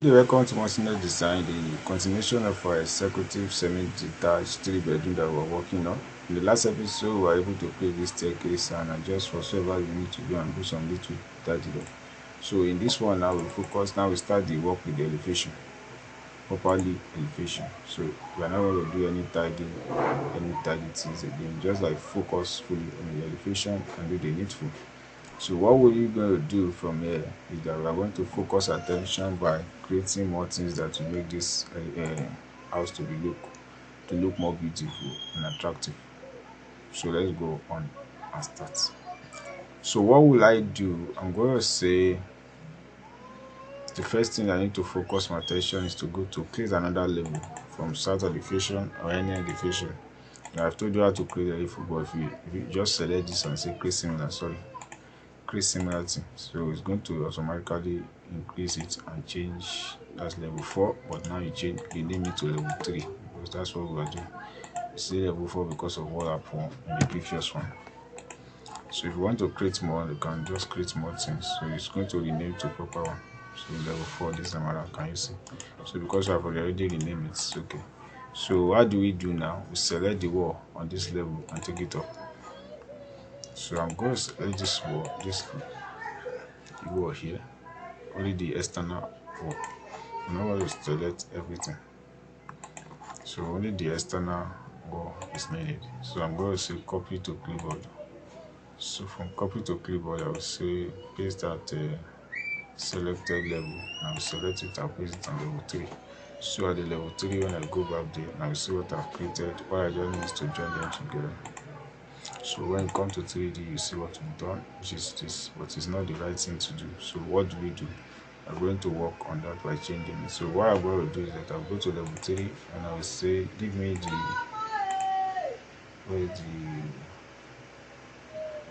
Welcome to Monsignor Design, the continuation of our executive semi-detached 3 bedroom that we're working on. In the last episode, we were able to create this staircase and adjust whatsoever you need to do and do some little tidy up. So in this one now, we start the work with the elevation, properly elevation. So we are not going to do any tidy things again, just like focus fully on the elevation and do the needful. So what we're going to do from here is that we are going to focus attention by creating more things that will make this house to look more beautiful and attractive. So let's go on and start. So what will I do? I'm going to say the first thing I need to focus my attention is to go to create another level from start elevation or any elevation. Now I've told you how to create a level, but if you just select this and say create similar thing, so it's going to automatically increase it and change. That's level 4, but now you name it to level 3 because that's what we are doing. It's level 4 because of what happened in the previous one. So if you want to create more, you can just create more things. So it's going to rename to proper one. So level 4, this time around, can you see? So because I've already renamed it, it's okay. So what do we do now? We select the wall on this level and take it up. So I'm going to select this wall here, only the external wall. I'm not going to select everything. So only the external wall is needed. So I'm going to say copy to clipboard. So from copy to clipboard, I will say paste that selected level. I will select it and paste it on level 3. So at the level 3, when I go back there, I will see what I've created. What I just need is to join them together. So when you come to 3D, you see what we've done, which is this, but it's not the right thing to do. So what do we do? I'm going to work on that by changing it. So what I'm going to do is that I'll go to level 3 and I will say, give me the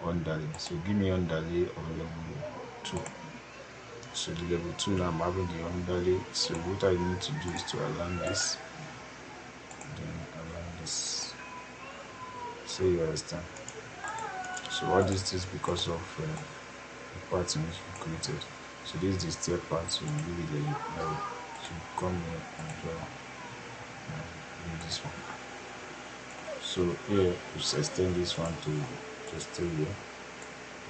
underlay. So give me underlay of level 2. So the level 2 now I'm having the underlay. So what I need to do is to align this, then align this. So you understand. So all this is because of the parts in which we created. So this is the step part, so you give it a level. So come here and draw this one. So here we extend this one to stay here.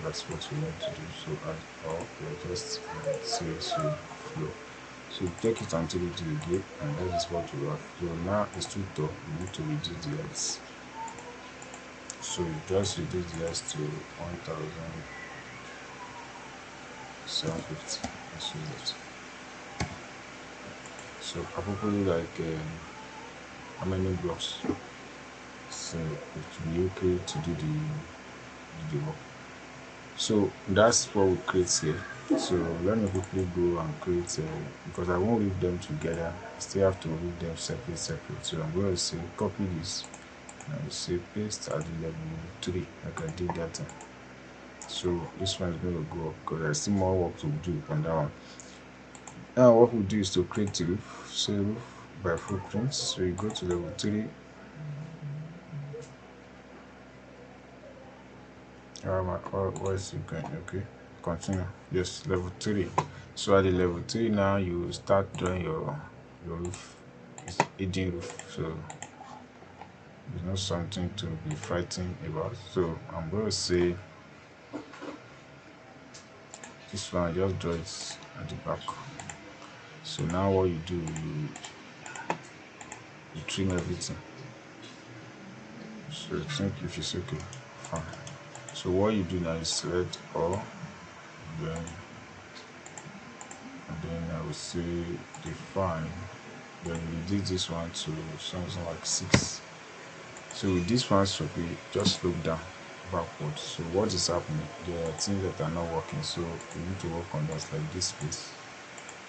That's what we want to do. So we're just seriously flow. So take it until it will again, and that is what we have. So now it's too tall, we need to reduce the height. So you just reduce the height to 1750. Let's use that. So probably like how many blocks? So it will be okay to do the work. So that's what we create here. So let me quickly go and create because I won't leave them together. I still have to leave them separate. So I'm going to say copy this and I say paste at the level 3 like I did that time. So this one is going to go up because there's still more work to do on that one. Now what we do is to create the roof. So roof by footprints. So you go to level 3. What is it going? Okay, continue. Yes, level 3. So at the level 3 now you start doing your roof. It's hidden roof, so it's not something to be frightened about. So I'm going to say this one, just draw it at the back. So now what you do, you trim everything. So I think if it's okay, fine. So what you do now is select all, then I will say define, then we did this one to something like 6. So with this one should be just look down backwards. So what is happening? There are things that are not working, so we need to work on that, like this space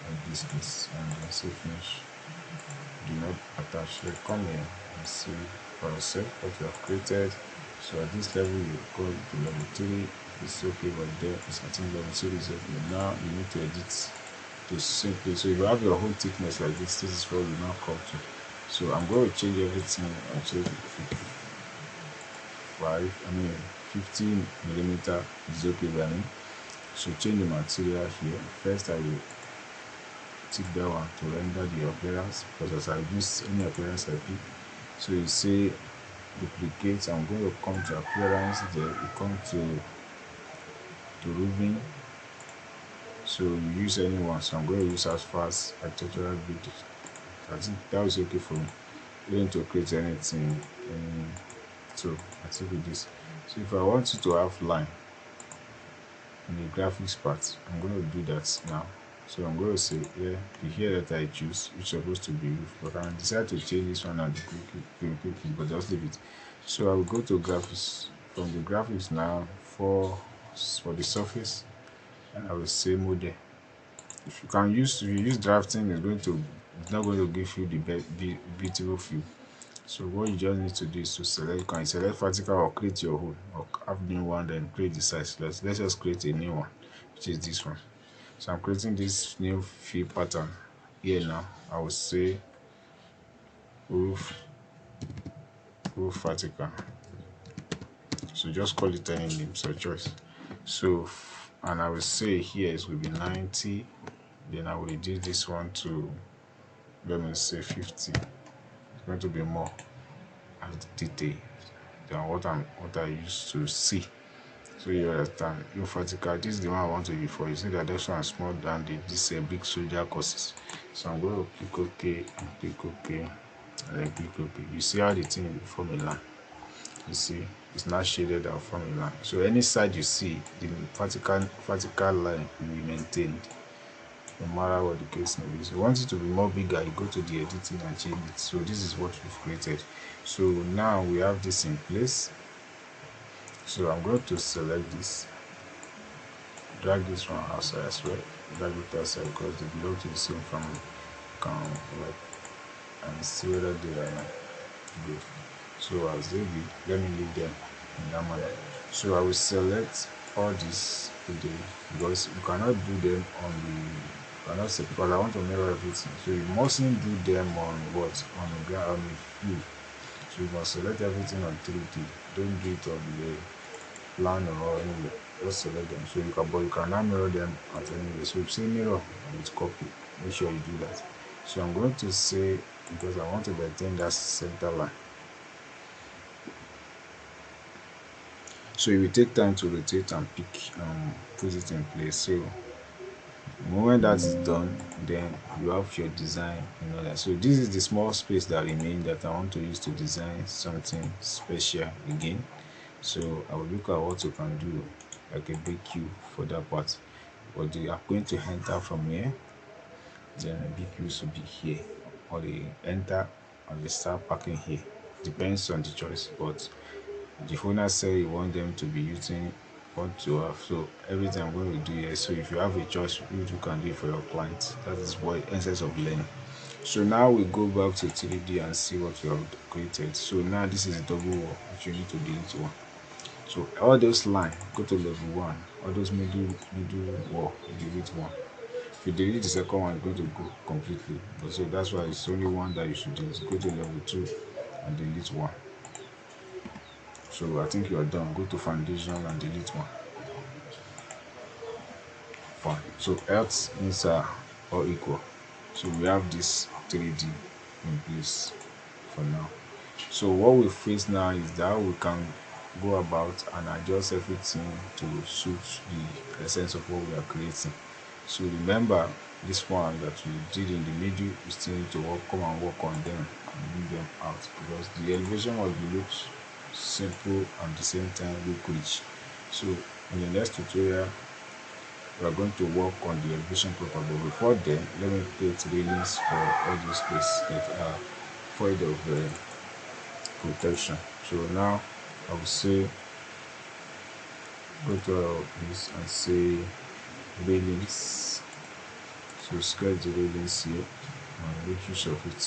and this space, and then say finish. Do not attach. So come here and see for yourself what you have created. So at this level you go to level 3, it's okay, but there is, I think level 2 is okay. Now you need to edit to simply, so if you have your whole thickness like this is what we now come to. So I'm going to change everything and change 15 millimeter is okay by me. So change the material here. First I will tick that one to render the appearance, because as I use any appearance I pick. So you say duplicate. I'm going to come to appearance, there you come to roofing. So you use anyone, so I'm going to use as fast architectural building. I think that was okay for me. Going to create anything, so I think with this. So if I want you to have line in the graphics part, I'm going to do that now. So I'm going to say here, the here that I choose, which is supposed to be roof, but I can decide to change this one and quickly, but just leave it. So I will go to graphics. From the graphics now, for the surface, and I will say model. If you use drafting, it's not going to give you the beautiful view. So what you just need to do is to select, you can select vertical or create your own, or have new one, then create the size. Let's just create a new one, which is this one. So I'm creating this new fill pattern here now. I will say roof vertical. So just call it any name, so choice. So and I will say here it will be 90. Then I will reduce this one to, let me say 50. It's going to be more as detail than what I used to see. So you understand, your vertical, this is the one I want to be for. You see that this one is small than this big soldier courses. So I'm going to click OK and click OK and then click OK. You see how the thing will form a line. You see it's not shaded and form a line. So any side you see, the vertical line will be maintained no matter what the case may be. So once it to be more bigger, you go to the editing and change it. So this is what we've created. So now we have this in place. So I'm going to select this, drag this one outside as well, drag it outside because they belong to the same family. Can like and see whether they are good. So as they be, let me leave them in that manner. So I will select all this today because you cannot do them on because I want to mirror everything. So you mustn't do them on what, on the ground, on the view. So you must select everything on 3D. Don't do it on the plan or anywhere. Just select them. So you can now mirror them at anywhere. So if you say mirror with copy, make sure you do that. So I'm going to say, because I want to maintain that center line. So it will take time to rotate and pick put it in place. So the moment that is done, then you have your design and all that. So this is the small space that remains that I want to use to design something special again. So I will look at what you can do, like a big queue for that part. But they are going to enter from here, then a big queue should be here, or they enter and they start parking here. Depends on the choice, but the owner say you want them to be using what to have. So everything I'm going to do here. So if you have a choice, you can do it for your clients. That is what essence of learning. So now we go back to 3D and see what we have created. So now this is a double wall, which you need to delete one. So all those lines, go to level 1. All those middle wall, delete one. If you delete the second one, it's going to go completely. So that's why it's only one that you should delete. Go to level 2 and delete one. So I think you are done. Go to foundation and delete one. Fine. So else means are all equal. So we have this 3D in place for now. So what we face now is that we can go about and adjust everything to suit the essence of what we are creating. So remember this one that we did in the middle, we still need to come and work on them and bring them out, because the elevation will be looks simple and at the same time look rich. So in the next tutorial we are going to work on the elevation proper, but before then let me create railings for all these places that are void of protection. So now I will say go to this and say railings. So sketch the railings here and make use of it.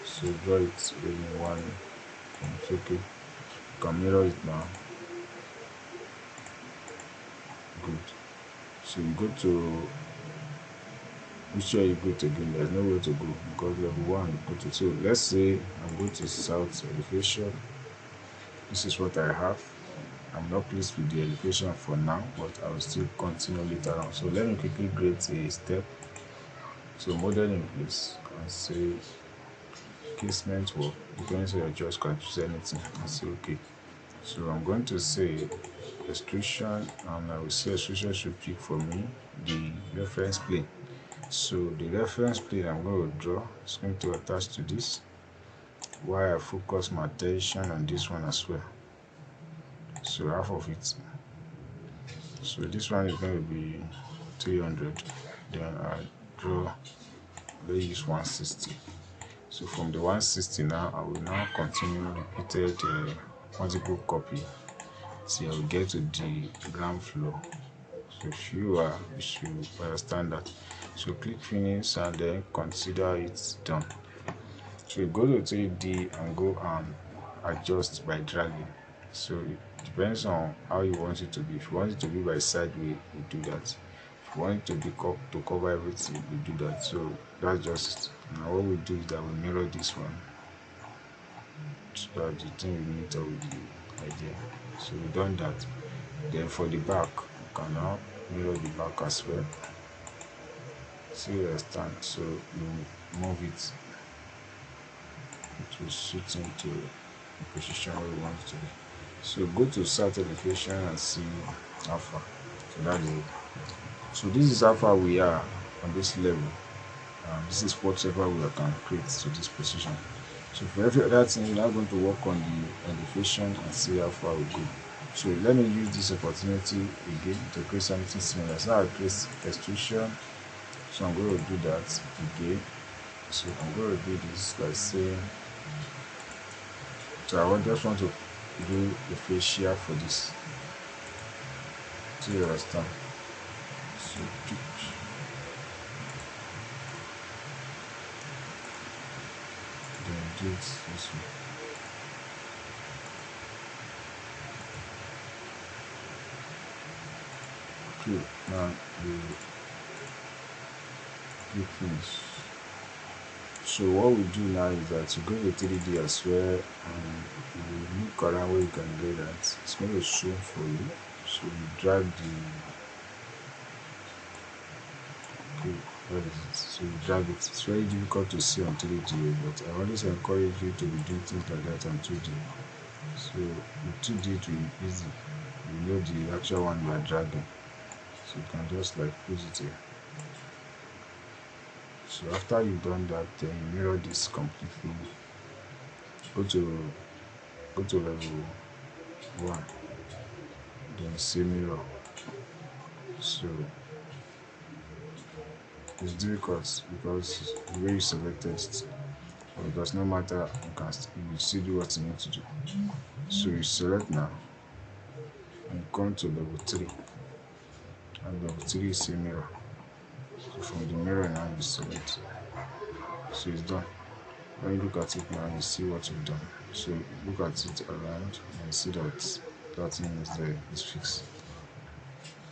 So draw it railing 1 and it's okay. You can mirror it now. Good. So you go to, make sure you go to again, there's nowhere to go because level 1 go to. So let's say I'm going to south elevation. This is what I have. I'm not pleased with the elevation for now, but I will still continue later on. So let me quickly create a step So model in place and say casement work, depends on your choice, can choose anything and say okay. So I'm going to say extrusion, and I will say extrusion should pick for me the reference plane. So the reference plane I'm going to draw is going to attach to this, while I focus my attention on this one as well. So half of it. So this one is going to be 300. Then I draw, let's use 160. So from the 160 now, I will now continue repeated multiple copy till I will get to the ground floor. So if you should understand that. So click finish and then consider it done. So you go to 3D and go and adjust by dragging. So it depends on how you want it to be. If you want it to be by sideways, you do that. If you want it to be to cover everything, you do that. So that's just it. Now what we do is that we mirror this one so that the thing will meet up with the idea. So we've done that. Then for the back, you can now mirror the back as well. See where I stand. So you move it to suit into the position where we want it to be. So go to start elevation and see how far. So that's it. So this is how far we are on this level. This is whatever we can create to this position. So for every other thing, we're now going to work on the elevation and see how far we go. So let me use this opportunity again to create something similar. So now I create extrusion. So I'm going to do that again. So I'm going to do this by saying, so I just want to do the facial for this. So you understand. So then do it this way. Okay, now we finish. So what we do now is that you go to 3D as well, and you look around where you can get that. It's going to show for you. So you drag the, okay, where is it? So you drag it. It's very difficult to see on 3D, but I always encourage you to be doing things like that on 2D. So with 2D it will be easy. You know the actual one you are dragging. So you can just like put it here. So after you've done that, then you mirror this completely. Go to level 1, then say mirror. So it's difficult because the way you selected it, but it does not matter. You still do what you need to do. So you select now and come to level 3, and level 3 is say mirror. So from the mirror now you select. So it's done. When you look at it now, you see what you've done. So look at it around and see that that thing is there, is fixed.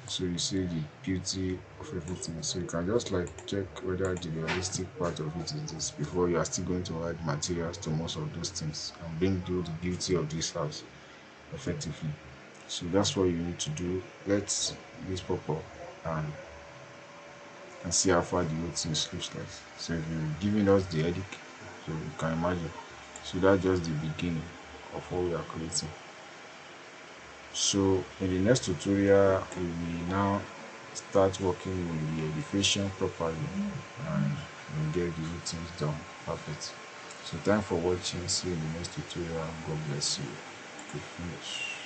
So you see the beauty of everything. So you can just like check whether the realistic part of it is this before you are still going to add materials to most of those things and bring to the beauty of this house effectively. So that's what you need to do. Let this pop up and see how far the whole thing looks like. So if you're giving us the edit, so you can imagine. So that's just the beginning of what we are creating. So in the next tutorial, we will now start working with the elevation properly and we'll get the whole things done perfect. So thanks for watching. See you in the next tutorial. God bless you. Okay, finish.